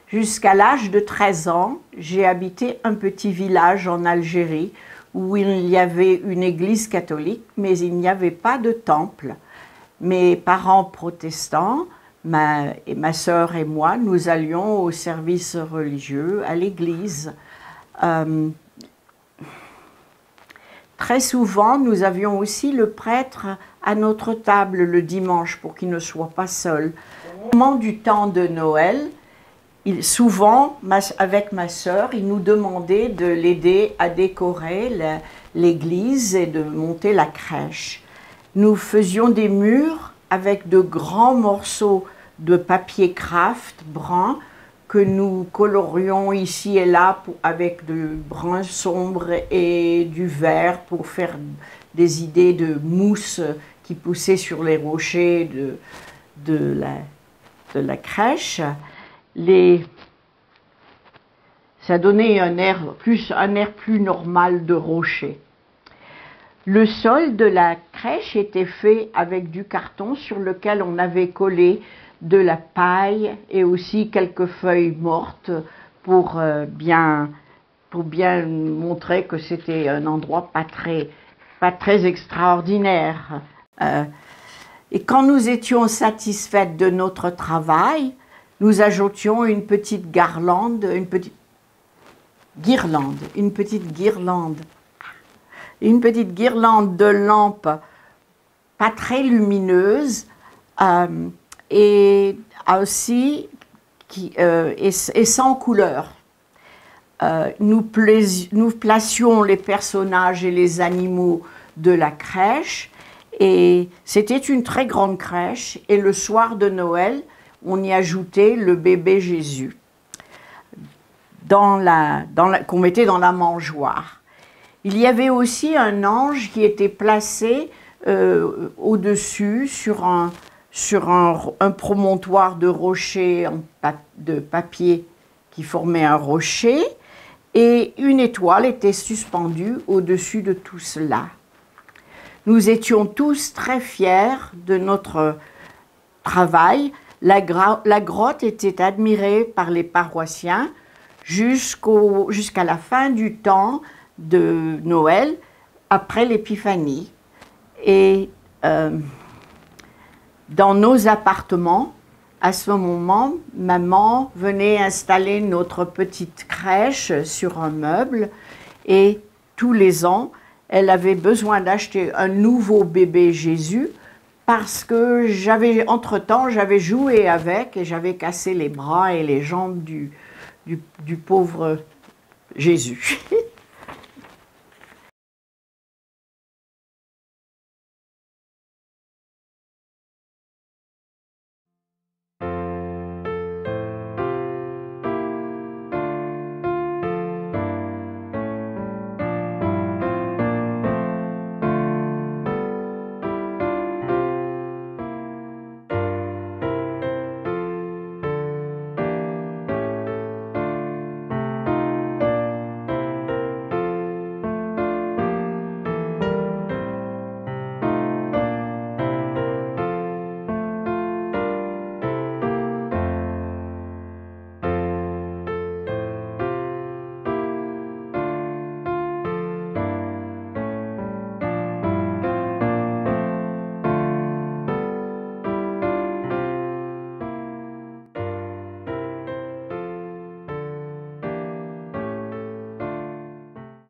Jusqu'à l'âge de 13 ans, j'ai habité un petit village en Algérie où il y avait une église catholique, mais il n'y avait pas de temple. Mes parents protestants, ma sœur et moi, nous allions au service religieux à l'église. Très souvent, nous avions aussi le prêtre à notre table le dimanche pour qu'il ne soit pas seul. Au moment du temps de Noël, souvent, avec ma sœur, il nous demandait de l'aider à décorer l'église et de monter la crèche. Nous faisions des murs avec de grands morceaux de papier craft brun que nous colorions ici et là avec du brun sombre et du vert pour faire des idées de mousse qui poussaient sur les rochers de la crèche. Ça donnait un air plus normal de rocher. Le sol de la crèche était fait avec du carton sur lequel on avait collé de la paille et aussi quelques feuilles mortes pour bien montrer que c'était un endroit pas très extraordinaire. Et quand nous étions satisfaites de notre travail, nous ajoutions une petite guirlande de lampes pas très lumineuses et aussi et sans couleur. Nous placions les personnages et les animaux de la crèche et c'était une très grande crèche et le soir de Noël, on y ajoutait le bébé Jésus qu'on mettait dans la mangeoire. Il y avait aussi un ange qui était placé au-dessus sur un promontoire de rocher de papier qui formait un rocher et une étoile était suspendue au-dessus de tout cela. Nous étions tous très fiers de notre travail. La grotte était admirée par les paroissiens jusqu'à la fin du temps de Noël, après l'Épiphanie. Et dans nos appartements, à ce moment, maman venait installer notre petite crèche sur un meuble et tous les ans, elle avait besoin d'acheter un nouveau bébé Jésus parce que entre-temps, j'avais joué avec et j'avais cassé les bras et les jambes du pauvre Jésus.